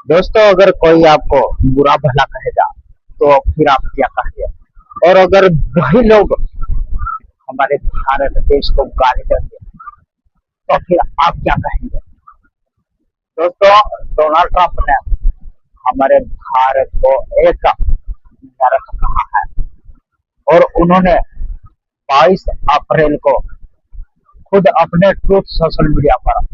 दोस्तों, अगर कोई आपको बुरा भला कहेगा तो फिर आप क्या कहेंगे? और अगर वही लोग हमारे भारत देश को गाली देंगे तो फिर आप क्या कहेंगे? दोस्तों, डोनाल्ड ट्रंप ने हमारे भारत को एक नरक कहा है और उन्होंने 22 अप्रैल को खुद अपने ट्रूथ सोशल मीडिया पर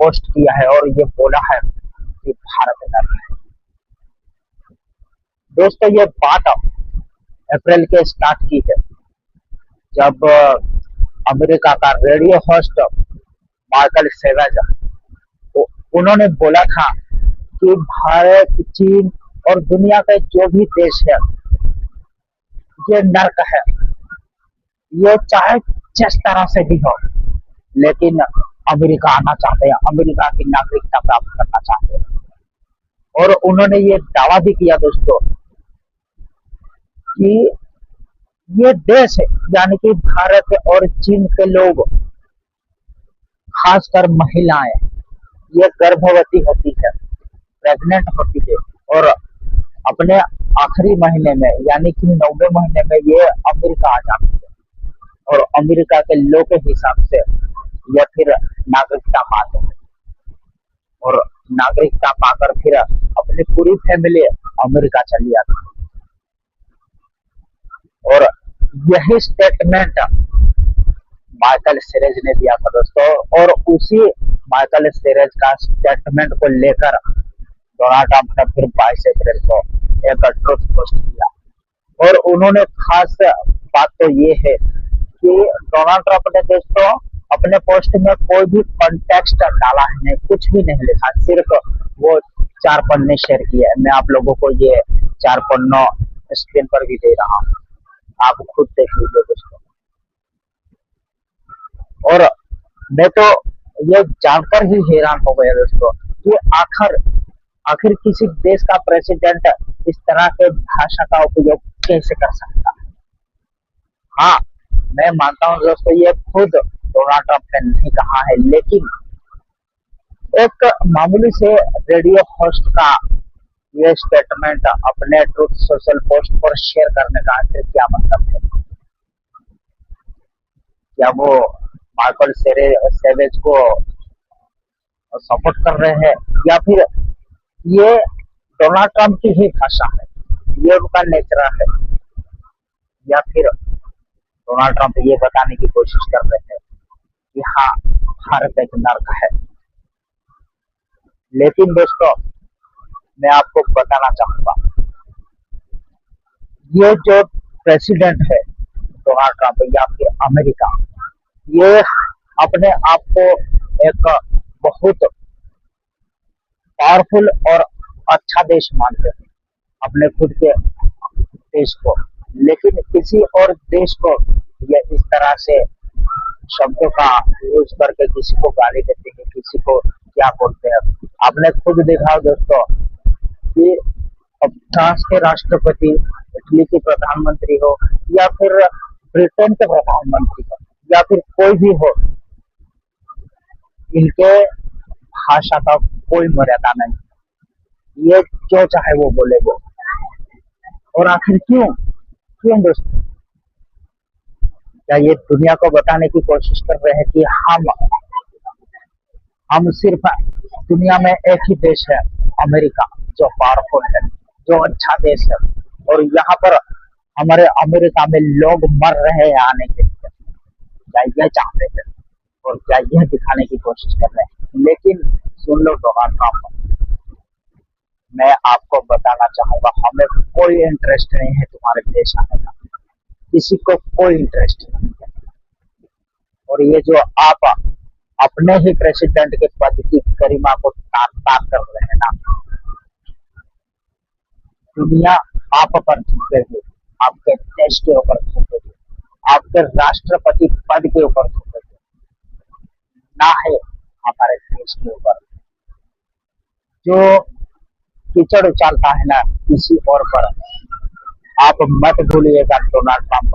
पोस्ट किया है और ये बोला है कि भारत नरक है। दोस्तों, ये बात अप्रैल के स्टार्ट की है जब अमेरिका का रेडियो होस्ट माइकल सेवेज, तो उन्होंने बोला था कि भारत, चीन और दुनिया के जो भी देश है ये नर्क है। ये चाहे जिस तरह से भी हो, लेकिन अमेरिका आना चाहते हैं, अमेरिका की नागरिकता प्राप्त करना चाहते हैं। और उन्होंने ये दावा भी किया दोस्तों कि ये देश है, यानी कि भारत और चीन के लोग, खासकर महिलाएं, ये गर्भवती होती है, प्रेग्नेंट होती है और अपने आखिरी महीने में यानी कि 9वें महीने में ये अमेरिका आ जाती है और अमेरिका के लॉ के हिसाब से ये फिर नागरिकता पाते हैं और नागरिकता पाकर फिर अपनी पूरी फैमिली अमेरिका चली जाती है। और यही स्टेटमेंट माइकल सीरेज ने दिया था दोस्तों, और उसी माइकल सीरेज का स्टेटमेंट को लेकर डोनाल्ड ट्रंप ने फिर 22 अप्रैल को एक ट्रुथ पोस्ट किया। और उन्होंने खास बात तो ये है कि डोनाल्ड ट्रंप ने दोस्तों अपने पोस्ट में कोई भी कॉन्टेक्स्ट डाला है नहीं, कुछ भी नहीं लिखा, सिर्फ वो 4 पन्ने शेयर किए। मैं आप लोगों को ये 4 पन्नों स्क्रीन पर भी दे रहा हूँ, आप खुद देख लीजिए दोस्तों। और मैं तो ये जानकर ही हैरान हो गया दोस्तों कि आखिर आखिर किसी देश का प्रेसिडेंट इस तरह के भाषा का उपयोग कैसे कर सकता है। हाँ, मैं मानता हूँ दोस्तों ये खुद डोनाल्ड ट्रंप ने नहीं कहा है, लेकिन एक मामूली से रेडियो होस्ट का ये स्टेटमेंट अपने ट्रूथ सोशल पोस्ट पर शेयर करने का आखिर क्या मतलब है? क्या वो माइकल सेवेज को सपोर्ट कर रहे हैं, या फिर ये डोनाल्ड ट्रंप की ही भाषा है, ये उनका नेचर है, या फिर डोनाल्ड ट्रंप ये बताने की कोशिश कर रहे हैं कि हाँ, भारत एक नर्क है? लेकिन दोस्तों, मैं आपको बताना चाहूंगा, ये जो प्रेसिडेंट है डोनाल्ड ट्रंप या फिर अमेरिका, ये अपने आप को एक बहुत पावरफुल और अच्छा देश मानते हैं, अपने खुद के देश को। लेकिन किसी और देश को ये इस तरह से शब्दों का यूज करके किसी को गाली देते हैं, किसी को क्या बोलते हैं। आपने खुद देखा दोस्तों कि अब फ्रांस के राष्ट्रपति, इटली के प्रधानमंत्री हो, या फिर ब्रिटेन के प्रधानमंत्री हो, या फिर कोई भी हो, इनके भाषा का कोई मर्यादा नहीं, ये जो चाहे वो बोले वो। और आखिर क्यों क्यों दोस्तों? क्या ये दुनिया को बताने की कोशिश कर रहे हैं कि हम सिर्फ, दुनिया में एक ही देश है अमेरिका, जो पावरफुल है, जो अच्छा देश है, और यहाँ पर हमारे अमेरिका में लोग मर रहे हैं आने के लिए? क्या ये चाहते हैं और क्या यह दिखाने की कोशिश कर रहे हैं? लेकिन सुन लो डोनाल्ड ट्रंप, मैं आपको बताना चाहूंगा, हमें कोई इंटरेस्ट नहीं है तुम्हारे देश आने का, किसी को कोई इंटरेस्ट नहीं है। और ये जो आप अपने ही प्रेसिडेंट के पद की गरिमा को ताक ताक कर रहे हैं ना, दुनिया आप पर झुकेगी, आपके देश के ऊपर झुकेगी, आपके राष्ट्रपति पद के ऊपर झुकेगी, ना है हमारे देश के ऊपर। जो कीचड़ उछालता है ना किसी और पर, आप मत भूलिएगा डोनाल्ड ट्रंप,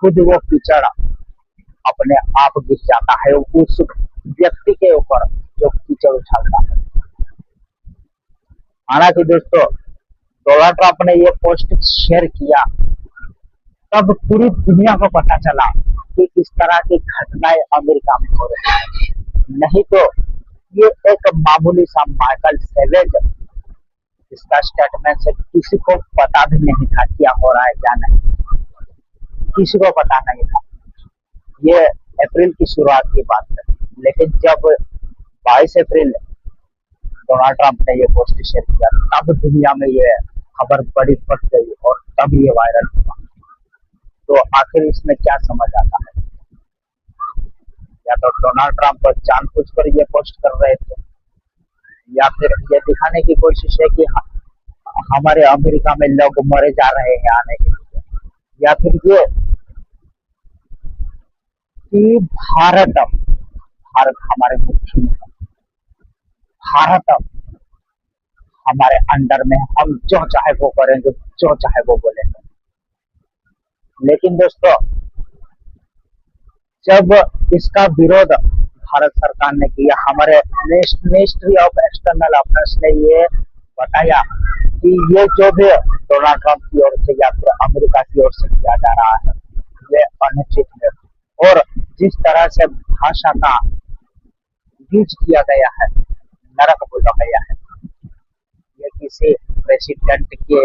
खुद वो कीचड़ अपने आप गिर जाता है उस व्यक्ति के ऊपर जो कीचड़ उछालता है। हालांकि दोस्तों डोनाल्ड ट्रंप ने ये पोस्ट शेयर किया तब पूरी दुनिया को पता चला कि इस तरह की घटनाएं अमेरिका में हो रही है। नहीं तो ये एक मामूली सा माइकल सेवेज इसका स्टेटमेंट से किसी को पता भी नहीं था क्या हो रहा है क्या नहीं, किसी को पता नहीं था। ये अप्रैल की शुरुआत की बात है, लेकिन जब 22 अप्रैल डोनाल्ड ट्रंप ने ये पोस्ट शेयर किया तब दुनिया में ये खबर बड़ी फट गई और तब ये वायरल हुआ। तो आखिर इसमें क्या समझ आता है? या तो डोनाल्ड ट्रंप जानबूझकर ये पोस्ट कर रहे थे, या फिर ये दिखाने की कोशिश है कि हमारे अमेरिका में लोग मरे जा रहे हैं आने के लिए, या फिर ये कि भारत हमारे मुट्ठी में है, भारत हमारे अंडर में, हम जो चाहे वो करेंगे, जो चाहे वो बोलेंगे। लेकिन दोस्तों जब इसका विरोध भारत सरकार ने किया, हमारे मिनिस्ट्री ऑफ एक्सटर्नल अफेयर्स ने ये बताया कि ये जो भी डोनाल्ड ट्रंप की ओर से या फिर अमेरिका की ओर से किया जा रहा है ये अनुचित है, और जिस तरह से भाषा का यूज किया गया है, नरक बोला गया है, ये किसी प्रेसिडेंट के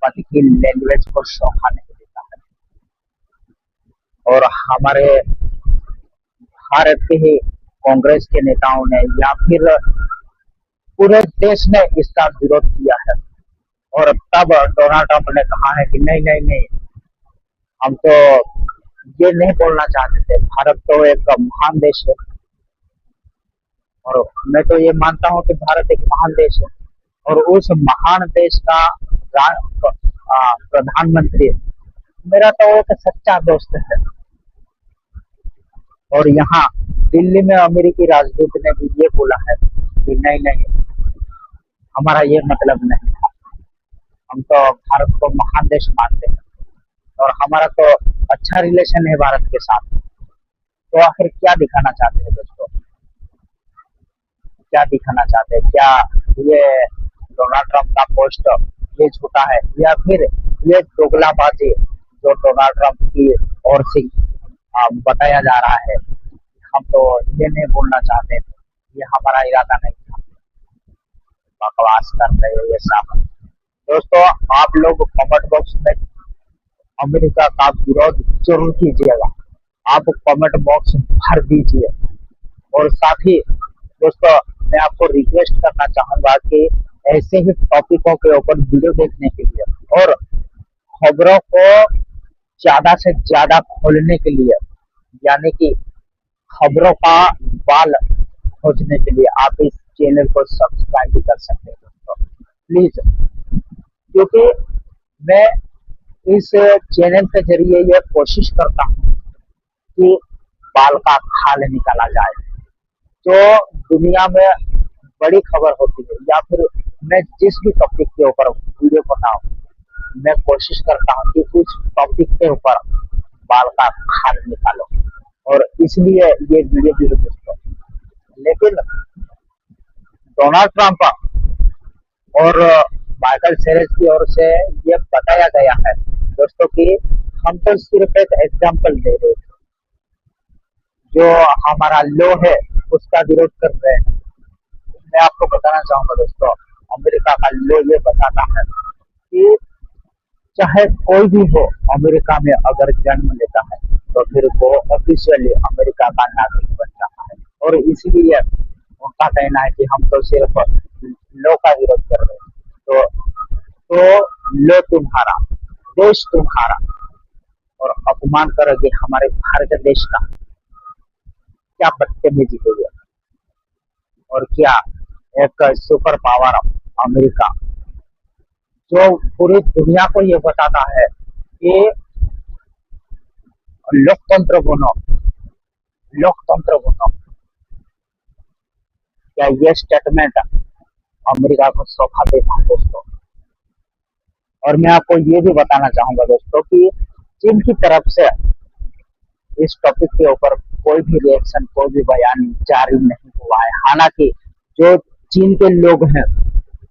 पद की लैंग्वेज को शोभा नहीं देता है। और हमारे भारत के ही कांग्रेस के नेताओं ने या फिर पूरे देश ने इसका विरोध किया है, और तब डोनाल्ड ट्रंप ने कहा है कि नहीं नहीं नहीं, हम तो ये नहीं बोलना चाहते थे, भारत तो एक महान देश है, और मैं तो ये मानता हूँ कि भारत एक महान देश है, और उस महान देश का प्रधानमंत्री मेरा तो एक सच्चा दोस्त है। और यहाँ दिल्ली में अमेरिकी राजदूत ने भी ये बोला है कि नहीं नहीं, हमारा ये मतलब नहीं था, हम तो भारत को महान देश मानते हैं और हमारा तो अच्छा रिलेशन है भारत के साथ। तो आखिर क्या दिखाना चाहते हैं दोस्तों? क्या दिखाना चाहते हैं? क्या ये डोनाल्ड ट्रंप का पोस्ट ये झूठा है, या फिर ये दोगलाबाजी जो डोनाल्ड ट्रंप की ओर से बताया जा रहा है, हम तो ये नहीं बोलना चाहते थे, ये हमारा इरादा नहीं था, बकवास कर रहे हैं ये सब। दोस्तों आप लोग कमेंट बॉक्स में अमेरिका का विरोध जरूर कीजिएगा, आप कमेंट बॉक्स भर दीजिए। और साथ ही दोस्तों मैं आपको रिक्वेस्ट करना चाहूंगा कि ऐसे ही टॉपिकों के ऊपर वीडियो देखने के लिए और खबरों को ज्यादा से ज्यादा खोलने के लिए, यानी कि खबरों का बाल खोजने के लिए आप इस चैनल को सब्सक्राइब भी कर सकते हैं दोस्तों प्लीज, क्योंकि मैं इस चैनल के जरिए यह कोशिश करता हूँ कि बाल का खाल निकाला जाए। जो दुनिया में बड़ी खबर होती है या फिर मैं जिस भी टॉपिक के ऊपर वीडियो बनाऊं, मैं कोशिश करता हूं कि उस टॉपिक के ऊपर बाल का खाल निकालो, और इसलिए ये वीडियो भी दोस्तों। लेकिन डोनाल्ड ट्रंप और माइकल सेरेज की ओर से ये बताया गया है दोस्तों कि हम तो सिर्फ एक एग्जाम्पल दे रहे थे, जो हमारा लॉ है उसका विरोध कर रहे हैं। मैं आपको बताना चाहूंगा दोस्तों, अमेरिका का लॉ ये बताता है कि चाहे कोई भी हो अमेरिका में अगर जन्म लेता है तो फिर वो ऑफिशियली अमेरिका का नागरिक बन जाता है, और इसीलिए उनका कहना है कि हम तो सिर्फ लॉ का विरोध कर रहे हैं। तो लॉ तुम्हारा, देश तुम्हारा, और अपमान करोगे हमारे भारत देश का, क्या बदतमीजी हुई है। और क्या एक सुपर पावर अमेरिका जो पूरी दुनिया को ये बताता है कि लोकतंत्र बनो, लोकतंत्र बनो, क्या ये स्टेटमेंट अमेरिका को शोभा देता है दोस्तों? और मैं आपको ये भी बताना चाहूंगा दोस्तों कि चीन की तरफ से इस टॉपिक के ऊपर कोई भी रिएक्शन, कोई भी बयान जारी नहीं हुआ है। हालांकि जो चीन के लोग हैं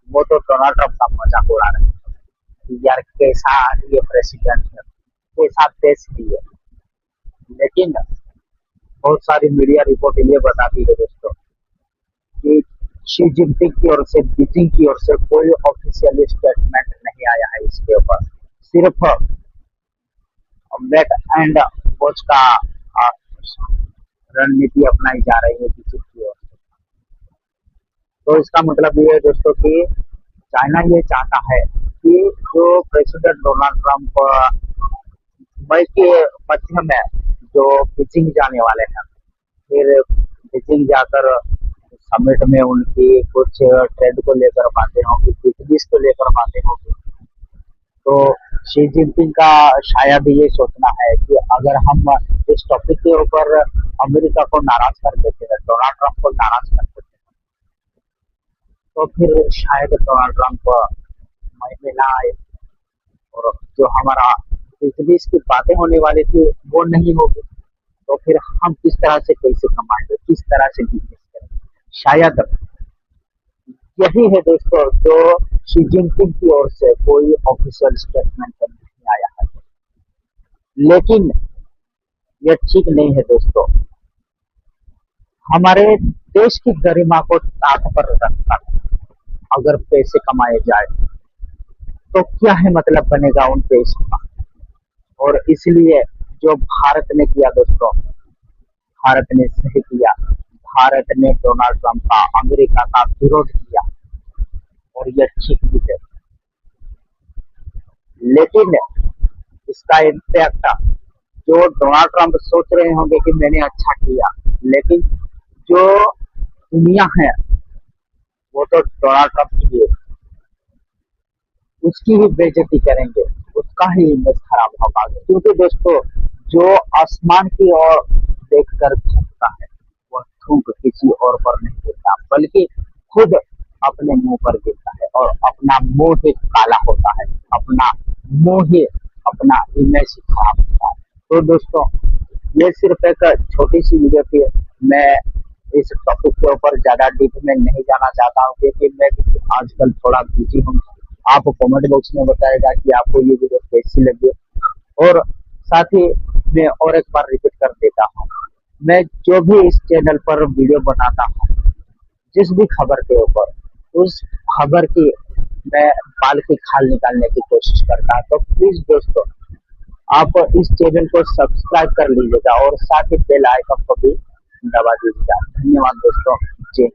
वो तो डोनाल्ड ट्रंप का मजाक उड़ा रहे हैं कि यार कैसा ये प्रेसिडेंट है, कैसा देश लिए। लेकिन बहुत सारी मीडिया रिपोर्ट ये बताती है दोस्तों कि शी जिनपिंग की ओर से, बीजिंग की ओर से कोई ऑफिशियल स्टेटमेंट नहीं आया है इसके ऊपर। सिर्फ वेट एंड वॉच का आ, रणनीति अपनाई जा रही है बीजिंग की ओर से। तो इसका मतलब ये है दोस्तों कि चाइना ये चाहता है कि जो प्रेसिडेंट डोनाल्ड ट्रंप मई के मध्य में जो बीजिंग जाने वाले हैं, फिर बीजिंग जाकर समिट में उनकी कुछ ट्रेड को लेकर बातें होंगी, बिजनेस को लेकर बातें होंगी। तो शी जिनपिंग का शायद ये सोचना है कि अगर हम इस टॉपिक के ऊपर अमेरिका को नाराज कर देते हैं, डोनाल्ड ट्रंप को नाराज कर देते हैं, तो फिर शायद डोनाल्ड ट्रंप मई में ना आए और जो हमारा बिजनेस की बातें होने वाली थी वो नहीं होगी। तो फिर हम किस तरह से पैसे कमाएंगे, किस तरह से बिजनेस करेंगे। शायद यही है दोस्तों जो शी जिनपिंग की ओर से कोई ऑफिशियल स्टेटमेंट नहीं आया है। लेकिन ये ठीक नहीं है दोस्तों। हमारे देश की गरिमा को ताक पर रखकर अगर पैसे कमाए जाए तो क्या है मतलब बनेगा उन पैसों का। और इसलिए जो भारत ने किया दोस्तों, भारत ने सही किया। भारत ने डोनाल्ड ट्रंप का, अमेरिका का विरोध किया और यह ठीक भी है। लेकिन इसका इम्पैक्ट जो डोनाल्ड ट्रंप सोच रहे होंगे कि मैंने अच्छा किया, लेकिन जो दुनिया है वो तो डोनाल्ड ट्रंप की उसकी ही बेइज्जती करेंगे, उसका ही इमेज खराब होगा। क्योंकि दोस्तों जो आसमान की ओर देखकर थूकता है वह थूक किसी और पर नहीं गिरता, बल्कि खुद अपने मुंह पर गिरता है और अपना मुंह ही काला होता है, अपना मुंह ही, अपना इमेज ही खराब होता है। तो दोस्तों ये सिर्फ एक छोटी सी वीडियो थी। मैं इस टॉपिक के ऊपर ज्यादा डीप में नहीं जाना चाहता हूँ क्योंकि मैं आजकल थोड़ा बिजी हूँ। आप कमेंट बॉक्स में बताएगा कि आपको ये वीडियो कैसी लगी। और साथ ही मैं और एक बार रिपीट कर देता हूँ, मैं जो भी इस चैनल पर वीडियो बनाता हूँ, जिस भी खबर के ऊपर, उस खबर की मैं बाल की खाल निकालने की कोशिश करता हूँ। तो प्लीज दोस्तों आप इस चैनल को सब्सक्राइब कर लीजिएगा और साथ ही बेल आइकन को भी दबा दीजिएगा। धन्यवाद दोस्तों। जय